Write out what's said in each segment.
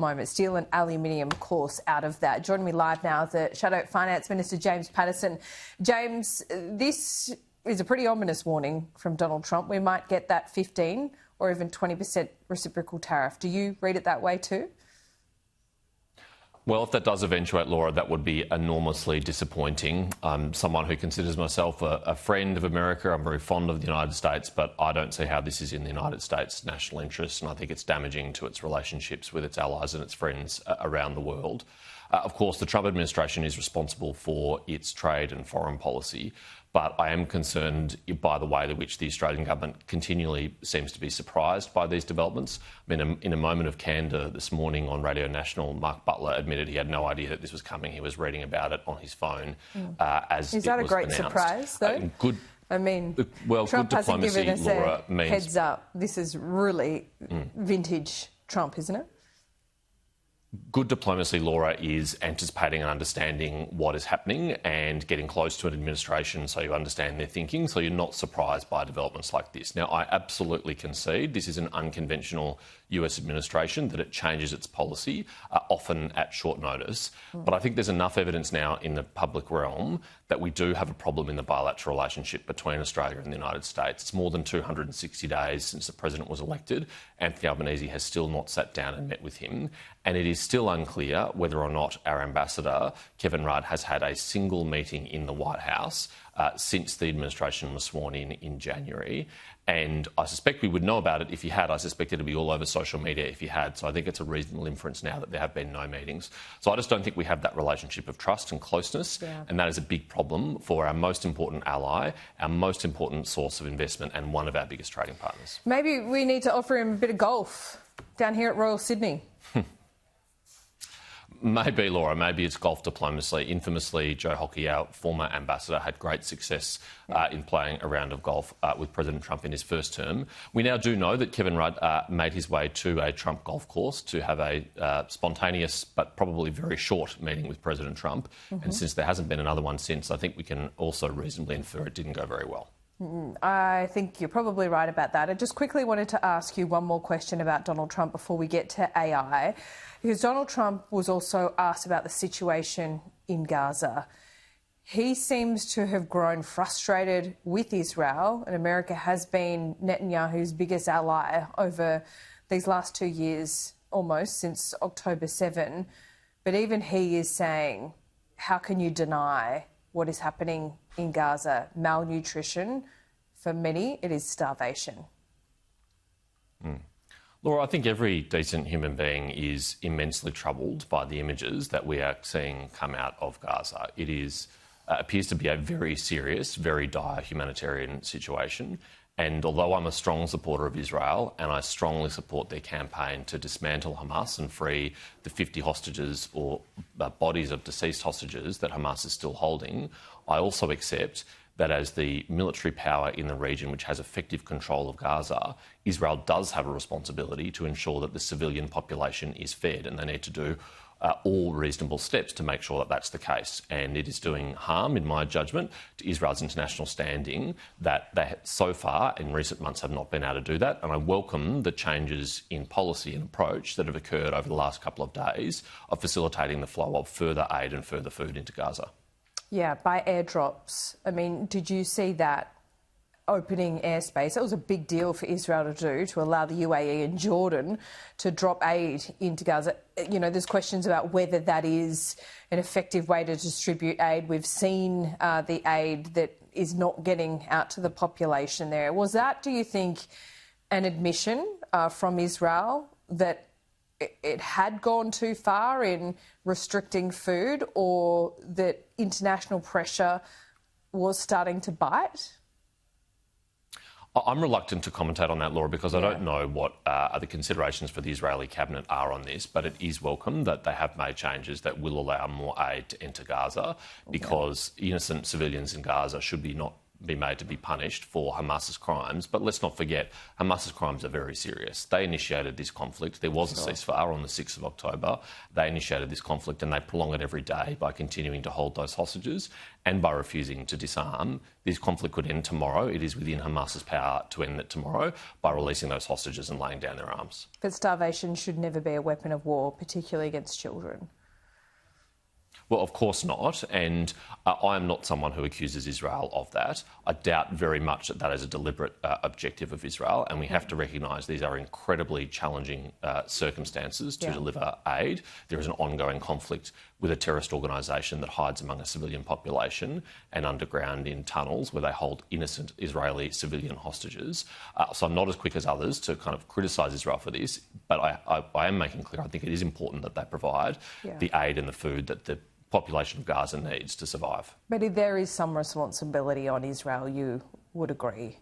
moment, steel and aluminium, of course, out of that. Joining me live now is the Shadow Finance Minister, James Patterson. James, this is a pretty ominous warning from Donald Trump. We might get that 15 or even 20% reciprocal tariff. Do you read it that way too? Well, if that does eventuate, Laura, that would be enormously disappointing. I'm someone who considers myself a friend of America. I'm very fond of the United States, but I don't see how this is in the United States' national interest, and I think it's damaging to its relationships with its allies and its friends around the world. Of course, the Trump administration is responsible for its trade and foreign policy, but I am concerned by the way in which the Australian government continually seems to be surprised by these developments. I mean, in a moment of candour this morning on Radio National, Mark Butler admitted he had no idea that this was coming. He was reading about it on his phone as it was announced. Is that a great surprise, though? Trump hasn't given us a heads up. This is really vintage Trump, isn't it? Good diplomacy, Laura, is anticipating and understanding what is happening and getting close to an administration so you understand their thinking, so you're not surprised by developments like this. Now, I absolutely concede this is an unconventional US administration, that it changes its policy, often at short notice. But I think there's enough evidence now in the public realm that we do have a problem in the bilateral relationship between Australia and the United States. It's more than 260 days since the president was elected. Anthony Albanese has still not sat down and met with him. And it is still unclear whether or not our ambassador, Kevin Rudd, has had a single meeting in the White House since the administration was sworn in January. And I suspect we would know about it if he had. I suspect it would be all over social media if he had. So I think it's a reasonable inference now that there have been no meetings. So I just don't think we have that relationship of trust and closeness. Yeah. And that is a big problem for our most important ally, our most important source of investment and one of our biggest trading partners. Maybe we need to offer him a bit of golf down here at Royal Sydney. Maybe, Laura, maybe it's golf diplomacy. Infamously, Joe Hockey, our former ambassador, had great success in playing a round of golf with President Trump in his first term. We now do know that Kevin Rudd made his way to a Trump golf course to have a spontaneous but probably very short meeting with President Trump. And since there hasn't been another one since, I think we can also reasonably infer it didn't go very well. I think you're probably right about that. I just quickly wanted to ask you one more question about Donald Trump before we get to AI, because Donald Trump was also asked about the situation in Gaza. He seems to have grown frustrated with Israel, and America has been Netanyahu's biggest ally over these last 2 years, almost since October 7. But even he is saying, how can you deny what is happening in Gaza? Malnutrition. For many, it is starvation. Laura, I think every decent human being is immensely troubled by the images that we are seeing come out of Gaza. It appears to be a very serious, very dire humanitarian situation. And although I'm a strong supporter of Israel and I strongly support their campaign to dismantle Hamas and free the 50 hostages or bodies of deceased hostages that Hamas is still holding, I also accept that as the military power in the region which has effective control of Gaza, Israel does have a responsibility to ensure that the civilian population is fed, and they need to do all reasonable steps to make sure that that's the case. And it is doing harm, in my judgment, to Israel's international standing that they so far in recent months have not been able to do that. And I welcome the changes in policy and approach that have occurred over the last couple of days of facilitating the flow of further aid and further food into Gaza. Yeah, by airdrops. I mean, did you see that opening airspace? That was a big deal for Israel to do, to allow the UAE and Jordan to drop aid into Gaza. You know, there's questions about whether that is an effective way to distribute aid. We've seen the aid that is not getting out to the population there. Was that, do you think, an admission from Israel that it had gone too far in restricting food, or that international pressure was starting to bite? I'm reluctant to commentate on that, Laura, because I don't know what the considerations for the Israeli cabinet are on this, but it is welcome that they have made changes that will allow more aid to enter Gaza, because innocent civilians in Gaza should be not be made to be punished for Hamas's crimes. But let's not forget, Hamas's crimes are very serious. They initiated this conflict. There was a ceasefire on the 6th of October. They initiated this conflict and they prolong it every day by continuing to hold those hostages and by refusing to disarm. This conflict could end tomorrow. It is within Hamas's power to end it tomorrow by releasing those hostages and laying down their arms. But starvation should never be a weapon of war, particularly against children. Well, of course not, and I am not someone who accuses Israel of that. I doubt very much that that is a deliberate objective of Israel, and we have to recognise these are incredibly challenging circumstances to deliver aid. There is an ongoing conflict with a terrorist organisation that hides among a civilian population and underground in tunnels where they hold innocent Israeli civilian hostages. So I'm not as quick as others to kind of criticise Israel for this, but I am making clear I think it is important that they provide the aid and the food that the population of Gaza needs to survive. But if there is some responsibility on Israel, you would agree?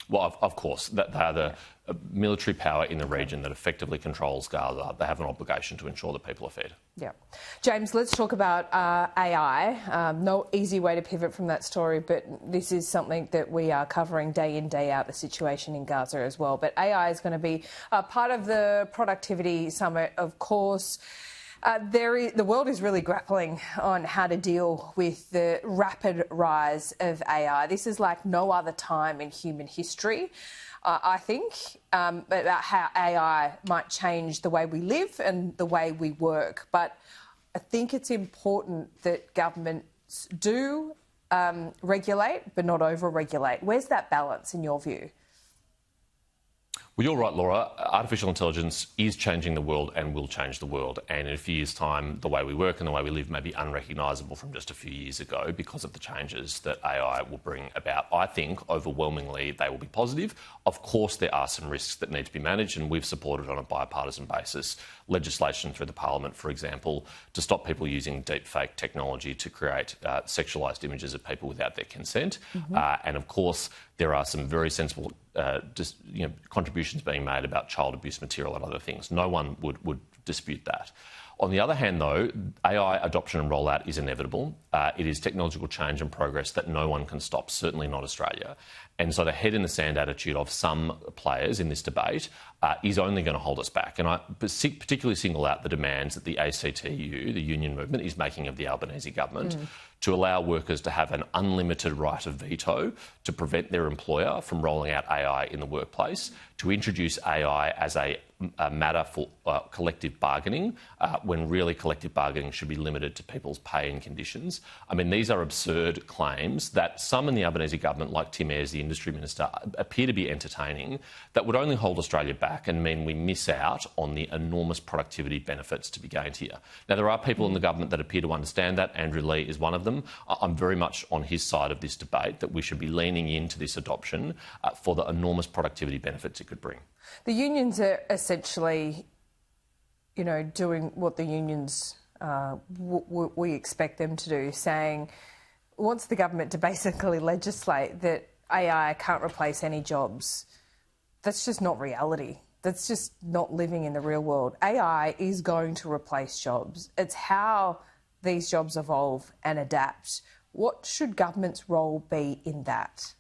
Well, of course, that they are the military power in the region that effectively controls Gaza. They have an obligation to ensure that people are fed. Yeah. James, let's talk about AI. No easy way to pivot from that story, but this is something that we are covering day in, day out, the situation in Gaza as well. But AI is going to be part of the Productivity Summit, of course. The world is really grappling on how to deal with the rapid rise of AI. This is like no other time in human history, I think, about how AI might change the way we live and the way we work. But I think it's important that governments do regulate, but not over-regulate. Where's that balance in your view? Well, you're right, Laura. Artificial intelligence is changing the world and will change the world. And in a few years' time, the way we work and the way we live may be unrecognisable from just a few years ago because of the changes that AI will bring about. I think, overwhelmingly, they will be positive. Of course, there are some risks that need to be managed, and we've supported on a bipartisan basis legislation through the Parliament, for example, to stop people using deepfake technology to create sexualised images of people without their consent. And, of course, there are some very sensible contributions being made about child abuse material and other things. No one would dispute that. On the other hand, though, AI adoption and rollout is inevitable. It is technological change and progress that no one can stop, certainly not Australia. And so the head-in-the-sand attitude of some players in this debate is only going to hold us back. And I particularly single out the demands that the ACTU, the union movement, is making of the Albanese government to allow workers to have an unlimited right of veto to prevent their employer from rolling out AI in the workplace, to introduce AI as a matter for collective bargaining, when really collective bargaining should be limited to people's pay and conditions. I mean, these are absurd claims that some in the Albanese government, like Tim Ayres, the Industry Minister, appear to be entertaining, that would only hold Australia back and mean we miss out on the enormous productivity benefits to be gained here. Now, there are people in the government that appear to understand that. Andrew Leigh is one of them. I'm very much on his side of this debate, that we should be leaning into this adoption for the enormous productivity benefits it could bring. The unions are essentially, doing what the unions we expect them to do, saying, wants the government to basically legislate that AI can't replace any jobs. That's just not reality. That's just not living in the real world. AI is going to replace jobs. It's how these jobs evolve and adapt. What should government's role be in that?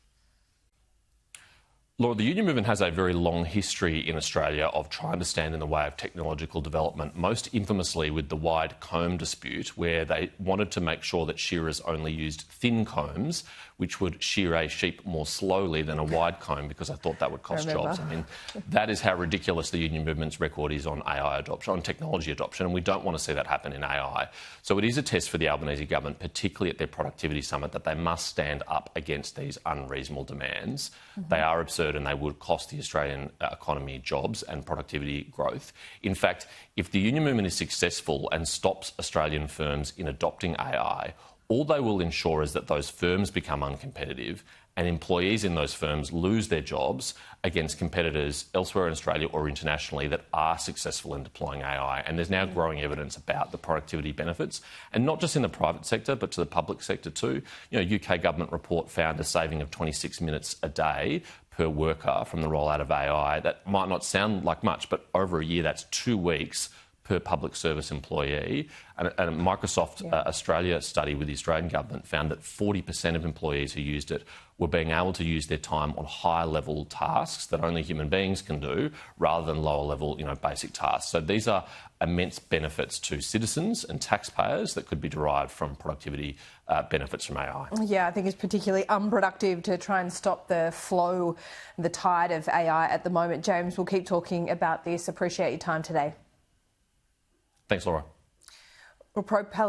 Laura, the union movement has a very long history in Australia of trying to stand in the way of technological development, most infamously with the wide comb dispute, where they wanted to make sure that shearers only used thin combs, which would shear a sheep more slowly than a wide comb, because I thought that would cost jobs. I mean, that is how ridiculous the union movement's record is on AI adoption, on technology adoption, and we don't want to see that happen in AI. So it is a test for the Albanese government, particularly at their Productivity Summit, that they must stand up against these unreasonable demands. They are absurd and they would cost the Australian economy jobs and productivity growth. In fact, if the union movement is successful and stops Australian firms in adopting AI, all they will ensure is that those firms become uncompetitive and employees in those firms lose their jobs against competitors elsewhere in Australia or internationally that are successful in deploying AI. And there's now growing evidence about the productivity benefits, and not just in the private sector, but to the public sector too. UK government report found a saving of 26 minutes a day per worker from the rollout of AI. That might not sound like much, but over a year, that's 2 weeks per public service employee. And a Microsoft Australia study with the Australian government found that 40% of employees who used it were being able to use their time on higher level tasks that only human beings can do, rather than lower level, basic tasks. So these are immense benefits to citizens and taxpayers that could be derived from productivity benefits from AI. Yeah, I think it's particularly unproductive to try and stop the flow, the tide of AI at the moment. James, we'll keep talking about this. Appreciate your time today. Thanks, Laura. Well,